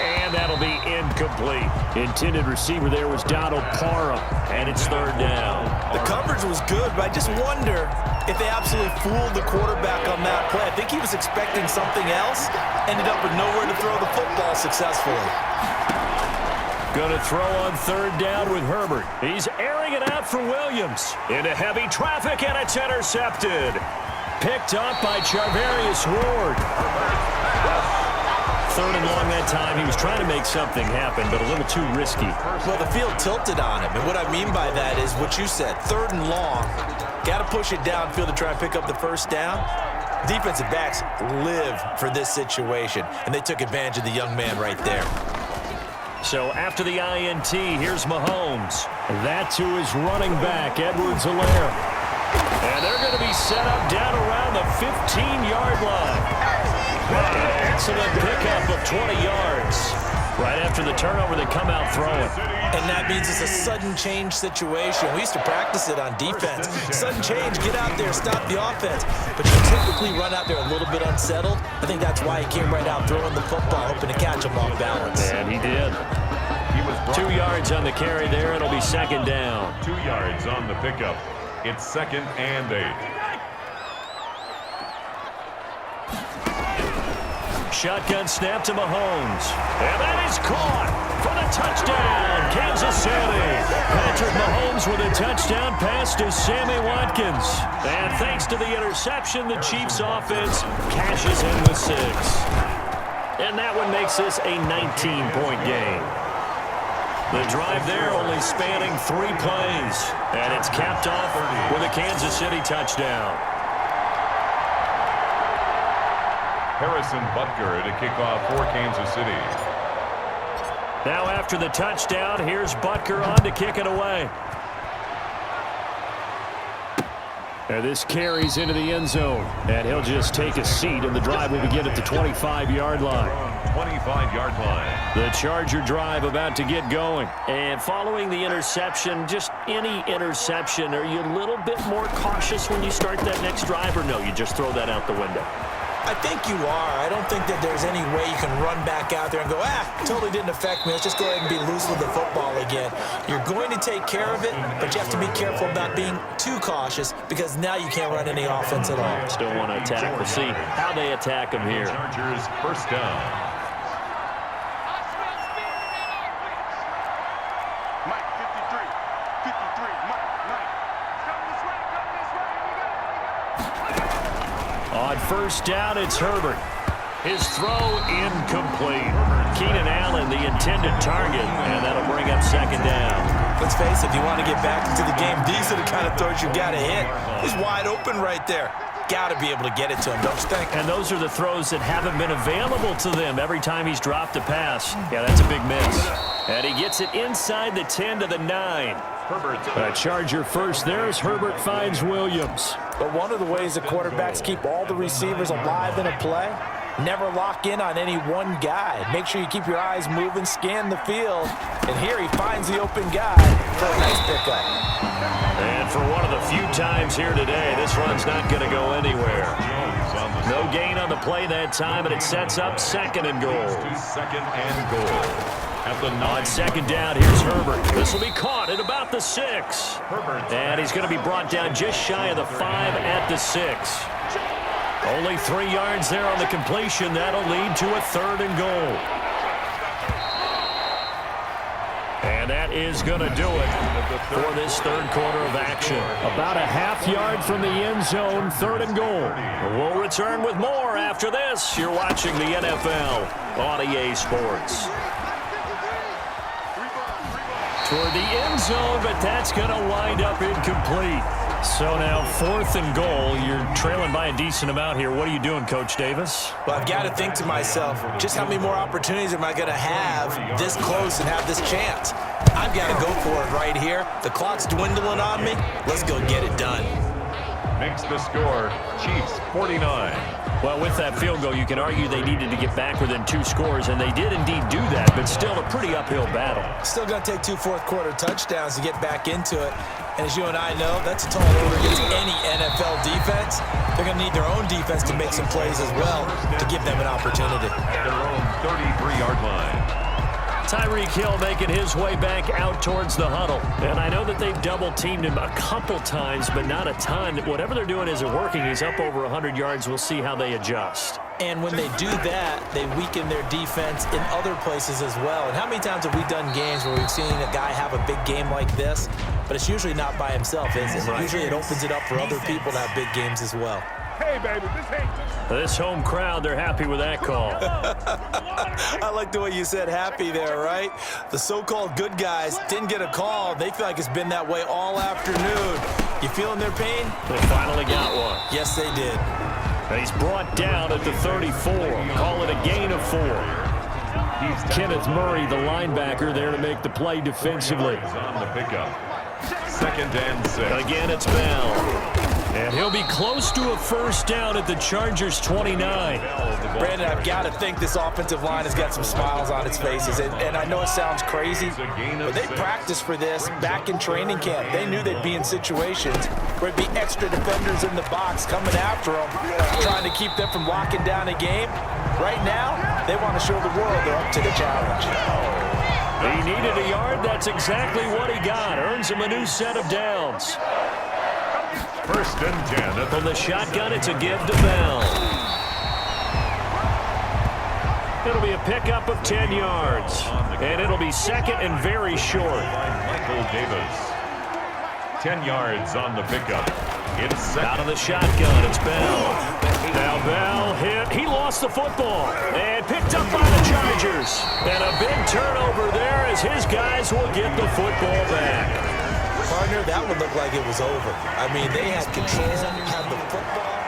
And that'll be incomplete. Intended receiver there was Donald Parham, and it's 3rd down. The coverage was good, but I just wonder if they absolutely fooled the quarterback on that play. I think he was expecting something else, ended up with nowhere to throw the football successfully. Going to throw on 3rd down with Herbert. He's airing it out for Williams. Into heavy traffic, and it's intercepted. Picked up by Charvarius Ward. 3rd and long that time. He was trying to make something happen, but a little too risky. Well, the field tilted on him, and what I mean by that is what you said. 3rd and long. Got to push it downfield to try and pick up the first down. Defensive backs live for this situation, and they took advantage of the young man right there. So after the INT, here's Mahomes. That to his running back, Edwards-Helaire. And they're going to be set up down around the 15-yard line. An excellent pickup of 20 yards. Right after the turnover, they come out throwing. And that means it's a sudden change situation. We used to practice it on defense. Sudden change, get out there, stop the offense. But you typically run out there a little bit unsettled. I think that's why he came right out throwing the football, hoping to catch him off balance. And he did. 2 yards on the carry there. It'll be 2nd down. 2 yards on the pickup. It's 2nd and 8. Shotgun snap to Mahomes. And that is caught for the touchdown, Kansas City. Patrick Mahomes with a touchdown pass to Sammy Watkins. And thanks to the interception, the Chiefs offense cashes in with 6. And that one makes this a 19-point game. The drive there only spanning 3 plays. And it's capped off with a Kansas City touchdown. Harrison Butker to kick off for Kansas City. Now after the touchdown, here's Butker on to kick it away. And this carries into the end zone. And he'll just take a seat, and the drive will begin at the 25-yard line. 25-yard line. The Charger drive about to get going. And following the interception, just any interception, are you a little bit more cautious when you start that next drive, or no, you just throw that out the window? I think you are. I don't think that there's any way you can run back out there and go, totally didn't affect me. Let's just go ahead and be loose with the football again. You're going to take care of it, but you have to be careful about being too cautious because now you can't run any offense at all. Still want to attack. We'll see how they attack him here. Chargers first down. Mike, 53. 53. Mike. Come this way. On first down, it's Herbert. His throw incomplete. Keenan Allen, the intended target, and that'll bring up second down. Let's face it, if you want to get back into the game, these are the kind of throws you got to hit. He's wide open right there. Got to be able to get it to him, don't you think? And those are the throws that haven't been available to them every time he's dropped a pass. Yeah, that's a big miss. And he gets it inside the 10 to the 9. A Charger first there as Herbert finds Williams. But one of the ways that quarterbacks keep all the receivers alive in a play, never lock in on any one guy. Make sure you keep your eyes moving, scan the field. And here he finds the open guy for a nice pickup. And for one of the few times here today, this run's not going to go anywhere. No gain on the play that time, and it sets up second and goal. Second and goal. On second down, here's Herbert. This will be caught at about the 6. And he's going to be brought down just shy of the 5 at the 6. Only 3 yards there on the completion. That'll lead to a third and goal. And that is going to do it for this third quarter of action. About a half yard from the end zone, third and goal. We'll return with more after this. You're watching the NFL on EA Sports. Toward the end zone, but that's going to wind up incomplete. So now fourth and goal. You're trailing by a decent amount here. What are you doing, Coach Davis? Well, I've got to think to myself, just how many more opportunities am I going to have this close and have this chance? I've got to go for it right here. The clock's dwindling on me. Let's go get it done. Makes the score, Chiefs 49. Well, with that field goal, you can argue they needed to get back within 2 scores, and they did indeed do that, but still a pretty uphill battle. Still going to take 2 fourth-quarter touchdowns to get back into it. And as you and I know, that's a tall order against any NFL defense. They're going to need their own defense to make some plays as well to give them an opportunity. At their own 33-yard line. Tyreek Hill making his way back out towards the huddle. And I know that they've double-teamed him a couple times, but not a ton. Whatever they're doing isn't working. He's up over 100 yards. We'll see how they adjust. And when they do that, they weaken their defense in other places as well. And how many times have we done games where we've seen a guy have a big game like this, but it's usually not by himself, is it? Usually it opens it up for other people to have big games as well. Hey, baby, this ain't just... This home crowd, they're happy with that call. I like the way you said happy there, right? The so-called good guys didn't get a call. They feel like it's been that way all afternoon. You feeling their pain? They finally got one. Yes, they did. And he's brought down at the 34. Call it a gain of 4. Kenneth Murray, the linebacker, there to make the play defensively. On the pickup. Second and 6. Again, it's Bell. And he'll be close to a first down at the Chargers' 29. Brandon, I've got to think this offensive line has got some smiles on its faces. And I know it sounds crazy, but they practiced for this back in training camp. They knew they'd be in situations where it'd be extra defenders in the box coming after them, trying to keep them from locking down a game. Right now, they want to show the world they're up to the challenge. He needed a yard. That's exactly what he got. Earns him a new set of downs. First and 10. From the shotgun, it's a give to Bell. It'll be a pickup of 10 yards. And it'll be second and very short. Michael Davis. 10 yards on the pickup. It's second. Out of the shotgun, it's Bell. Now Bell hit. He lost the football. And picked up by the Chargers. And a big turnover there as his guys will get the football back. Partner, that would look like it was over. I mean, they had control, had the football.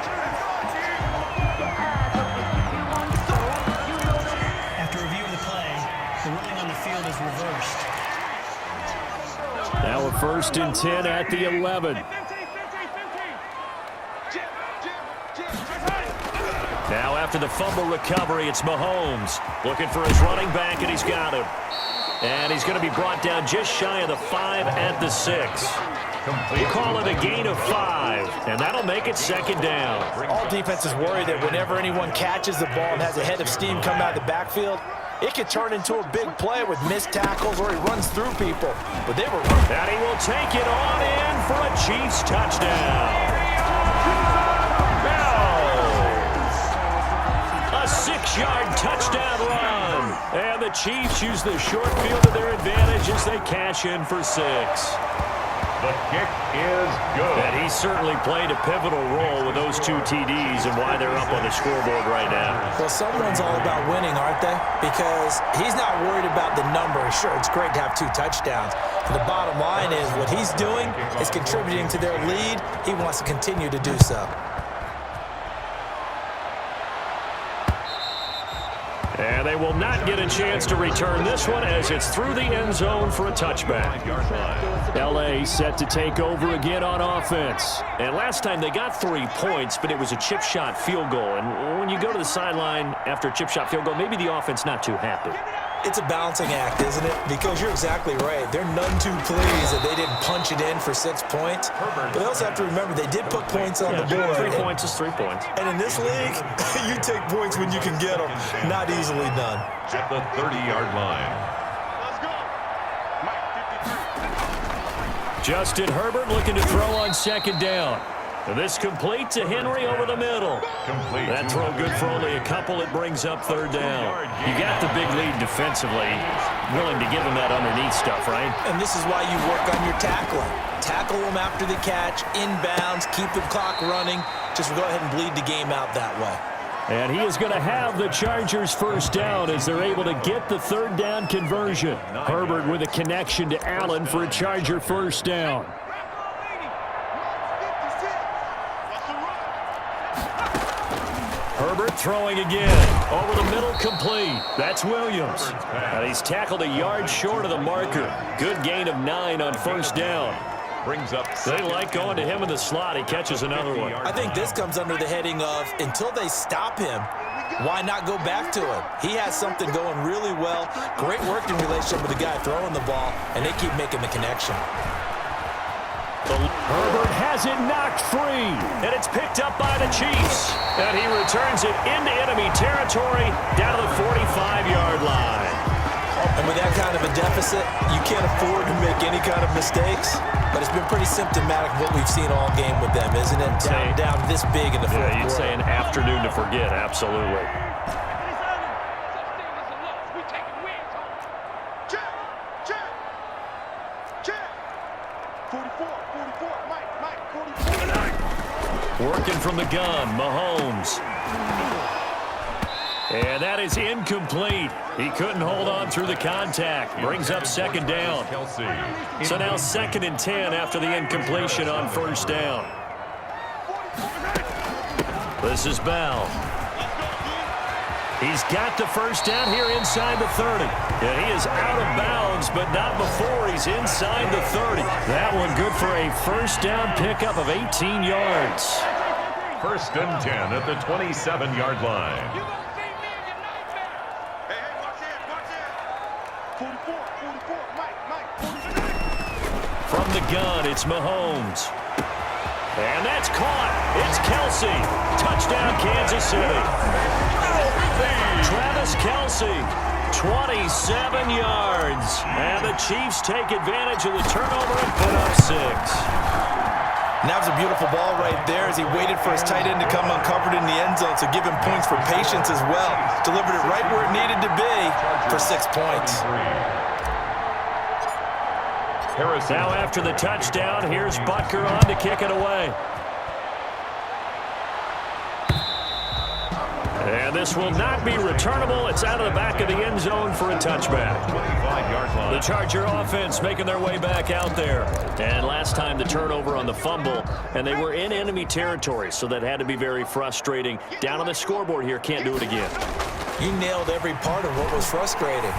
reversed. Now a 1st and 10 at the 11. Now after the fumble recovery, it's Mahomes looking for his running back, and he's got him. And he's going to be brought down just shy of the 5 at the 6. We'll call it a gain of 5, and that'll make it 2nd down. All defenses worry that whenever anyone catches the ball and has a head of steam come out of the backfield, it could turn into a big play with missed tackles or he runs through people. But they were right. And he will take it on in for a Chiefs touchdown. A 6-yard touchdown run. And the Chiefs use the short field to their advantage as they cash in for 6. The kick is good. And he certainly played a pivotal role with those 2 TDs and why they're up on the scoreboard right now. Well, someone's all about winning, aren't they? Because he's not worried about the number. Sure, it's great to have 2 touchdowns. But the bottom line is what he's doing is contributing to their lead. He wants to continue to do so. And they will not get a chance to return this one as it's through the end zone for a touchback. L.A. set to take over again on offense. And last time they got 3 points, but it was a chip shot field goal. And when you go to the sideline after a chip shot field goal, maybe the offense not too happy. It's a balancing act, isn't it? Because you're exactly right. They're none too pleased that they didn't punch it in for 6 points. But they also have to remember they did put points on the board. 3 points is 3 points. And in this league, you take points when you can get them. Not easily done. At the 30-yard line. Let's go. Mike, 53. Justin Herbert looking to throw on 2nd down. This complete to Henry over the middle. Complete. That throw good for only a couple. It brings up 3rd down. You got the big lead defensively. Willing to give him that underneath stuff, right? And this is why you work on your tackling. Tackle them after the catch, inbounds, keep the clock running. Just go ahead and bleed the game out that way. And he is going to have the Chargers 1st down as they're able to get the 3rd down conversion. Herbert with a connection to Allen for a Charger 1st down. Herbert throwing again. Over the middle, complete. That's Williams. And he's tackled a yard short of the marker. Good gain of 9 on 1st down. Brings up. They like going to him in the slot. He catches another one. I think this comes under the heading of until they stop him, why not go back to him? He has something going really well. Great working relationship with the guy throwing the ball, and they keep making the connection. Herbert has it knocked free, and it's picked up by the Chiefs. And he returns it into enemy territory down to the 45-yard line. And with that kind of a deficit, you can't afford to make any kind of mistakes. But it's been pretty symptomatic of what we've seen all game with them, isn't it? Down this big in the fourth quarter. You'd say an afternoon to forget, absolutely. Check. 44, Mike, 44. Working from the gun, Mahomes. And that is incomplete. He couldn't hold on through the contact. Brings up 2nd down. So now 2nd and 10 after the incompletion on 1st down. This is Bell. He's got the 1st down here inside the 30. And he is out of bounds, but not before he's inside the 30. That one good for a 1st down pickup of 18 yards. 1st and 10 at the 27-yard line. 44, Mike, 44. From the gun, it's Mahomes. And that's caught. It's Kelsey. Touchdown, Kansas City. Travis Kelsey, 27 yards. And the Chiefs take advantage of the turnover and put up 6. And that was a beautiful ball right there as he waited for his tight end to come uncovered in the end zone, so give him points for patience as well. Delivered it right where it needed to be for 6 points. Now after the touchdown, here's Butker on to kick it away. And this will not be returnable. It's out of the back of the end zone for a touchback. 25-yard line. The Charger offense making their way back out there. And last time the turnover on the fumble, and they were in enemy territory, so that had to be very frustrating. Down on the scoreboard here, can't do it again. You nailed every part of what was frustrating.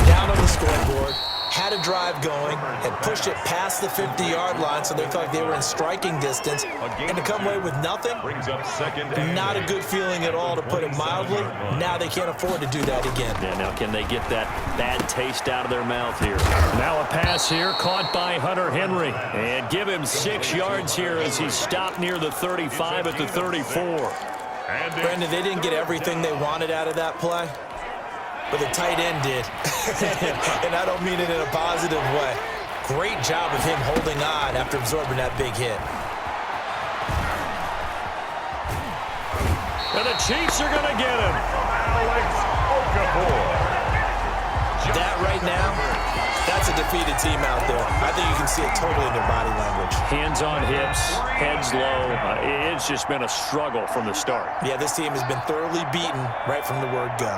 Down behind on the scoreboard, had a drive going, had pushed it past the 50-yard line, so they felt like they were in striking distance, and to come away with nothing, Brings up second and not a good feeling at all, to put it mildly. Now they can't afford to do that again. Yeah, now can they get that bad taste out of their mouth here? Now a pass here caught by Hunter Henry. And give him 6 yards here as he stopped near the 35 at the 34. And Brandon, they didn't get everything they wanted out of that play, but the tight end did. And I don't mean it in a positive way. Great job of him holding on after absorbing that big hit. And the Chiefs are going to get him. Alex Okafor. That right now, that's a defeated team out there. I think you can see it totally in their body language. Hands on hips, heads low. It's just been a struggle from the start. Yeah, this team has been thoroughly beaten right from the word go.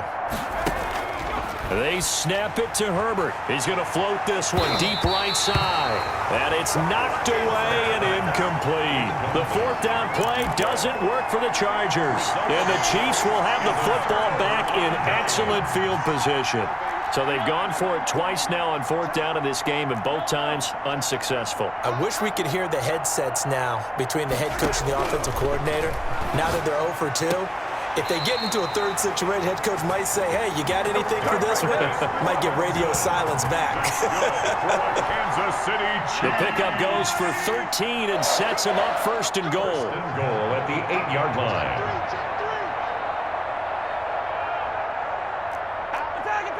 They snap it to Herbert. He's going to float this one deep right side. And it's knocked away and incomplete. The 4th down play doesn't work for the Chargers. And the Chiefs will have the football back in excellent field position. So they've gone for it twice now on 4th down in this game, and both times unsuccessful. I wish we could hear the headsets now between the head coach and the offensive coordinator. Now that they're 0 for 2, if they get into a third situation, head coach might say, hey, you got anything for this one? Might get radio silence back. Kansas City Chiefs. The pickup goes for 13 and sets him up 1st and goal. And goal at the 8-yard line. Attack!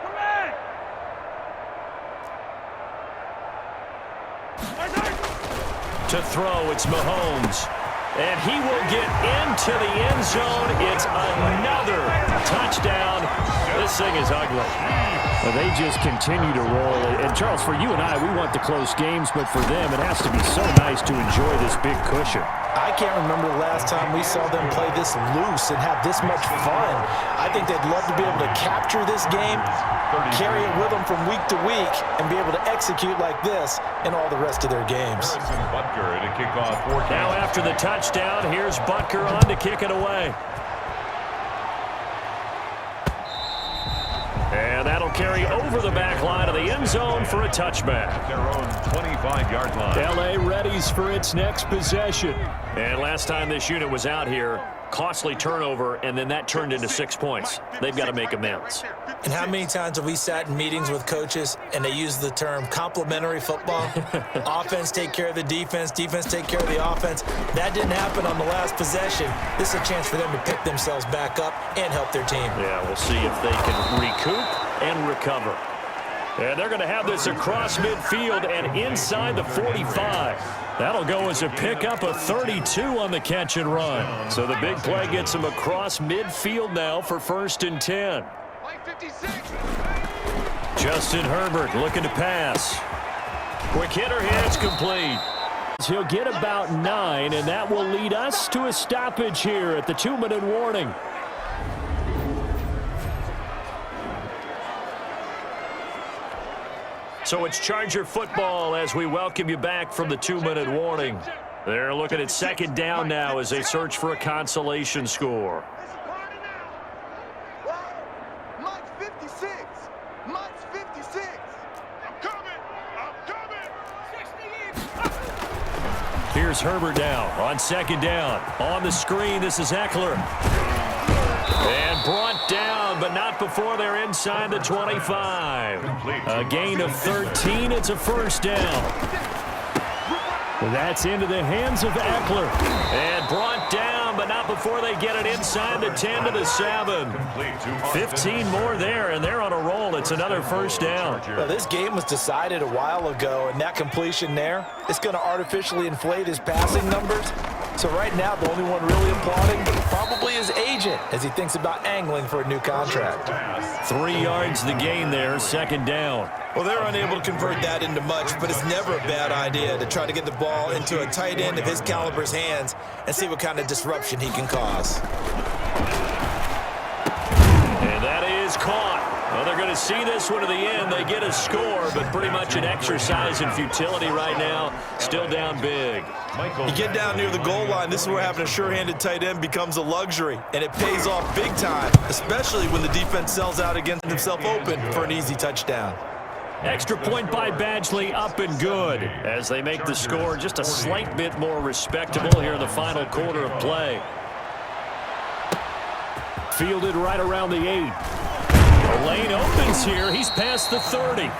Come back! To throw, it's Mahomes. And he will get into the end zone. It's another touchdown. This thing is ugly. Well, they just continue to roll. And, Charles, for you and I, we want the close games, but for them, it has to be so nice to enjoy this big cushion. I can't remember the last time we saw them play this loose and have this much fun. I think they'd love to be able to capture this game, carry it with them from week to week, and be able to execute like this in all the rest of their games. Harrison Butker to kick off for Now after the touchdown, here's Butker on to kick it away. And that'll carry over the back line of the end zone for a touchback. at their own 25-yard line. L.A. readies for its next possession. And last time this unit was out here, costly turnover, and then that turned into 6 points. They've got to make amends. And how many times have we sat in meetings with coaches and they use the term complementary football? Offense take care of the defense, defense take care of the offense. That didn't happen on the last possession. This is a chance for them to pick themselves back up and help their team. Yeah, we'll see if they can recoup and recover. And they're going to have this across midfield and inside the 45. That'll go as a pickup of 32 on the catch and run. So the big play gets them across midfield now for 1st and 10. Justin Herbert looking to pass. Quick hitter hits complete. He'll get about 9, and that will lead us to a stoppage here at the 2-minute warning. So it's Charger football as we welcome you back from the 2-minute warning. They're looking at 2nd down now as they search for a consolation score. Mike's 56. Mike's 56. I'm coming. Here's Herbert now on 2nd down. On the screen, this is Eckler. And brought down, but not before they're inside the 25. A gain of 13. It's a 1st down. That's into the hands of Eckler. And brought down, but not before they get it inside the 10 to the 7. 15 more there, and they're on a roll. It's another 1st down. Well, this game was decided a while ago, and that completion there, it's going to artificially inflate his passing numbers. So right now, the only one really applauding probably his agent as he thinks about angling for a new contract. 3 yards the gain there, 2nd down. Well, they're unable to convert that into much, but it's never a bad idea to try to get the ball into a tight end of his caliber's hands and see what kind of disruption he can cause. And that is caught. Well, they're going to see this one to the end. They get a score, but pretty much an exercise in futility right now. Still down big. You get down near the goal line, this is where having a sure-handed tight end becomes a luxury, and it pays off big time, especially when the defense sells out against himself open for an easy touchdown. Extra point by Badgley, up and good, as they make the score just a slight bit more respectable here in the final quarter of play. Fielded right around the 8. The lane opens here. He's past the 30.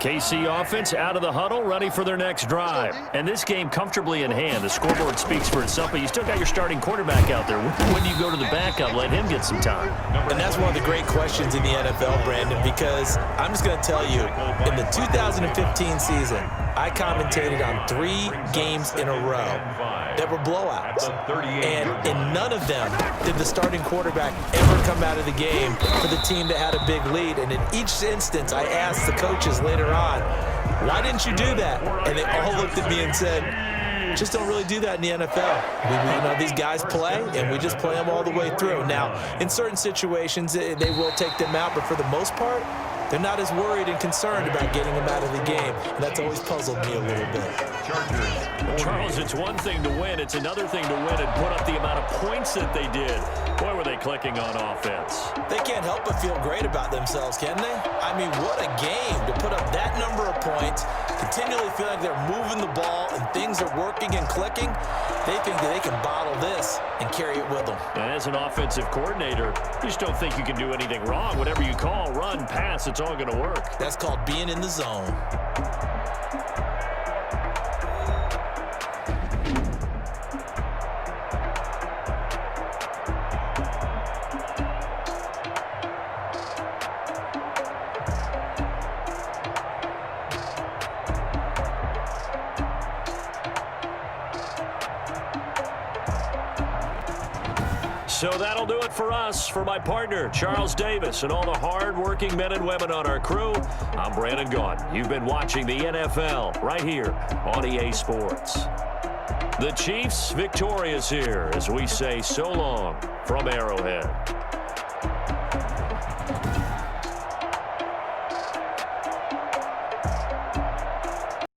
KC offense out of the huddle, ready for their next drive. And this game comfortably in hand. The scoreboard speaks for itself, but you still got your starting quarterback out there. When do you go to the backup, let him get some time? And that's one of the great questions in the NFL, Brandon, because I'm just going to tell you, in the 2015 season, I commentated on 3 games in a row that were blowouts. And in none of them did the starting quarterback ever come out of the game for the team that had a big lead. And in each instance, I asked the coaches later on, why didn't you do that? And they all looked at me and said, just don't really do that in the NFL. These guys play, and we just play them all the way through. Now, in certain situations, they will take them out, but for the most part, they're not as worried and concerned about getting them out of the game. And that's always puzzled me a little bit. Charles, it's one thing to win. It's another thing to win and put up the amount of points that they did. Boy, were they clicking on offense. They can't help but feel great about themselves, can they? I mean, what a game to put up that number of points, continually feel like they're moving the ball and things are working and clicking. They think that they can bottle this and carry it with them. And as an offensive coordinator, you just don't think you can do anything wrong. Whatever you call, run, pass, it's all going to work. That's called being in the zone. So that'll do it for us. For my partner, Charles Davis, and all the hard-working men and women on our crew, I'm Brandon Gaudin. You've been watching the NFL right here on EA Sports. The Chiefs victorious here as we say so long from Arrowhead.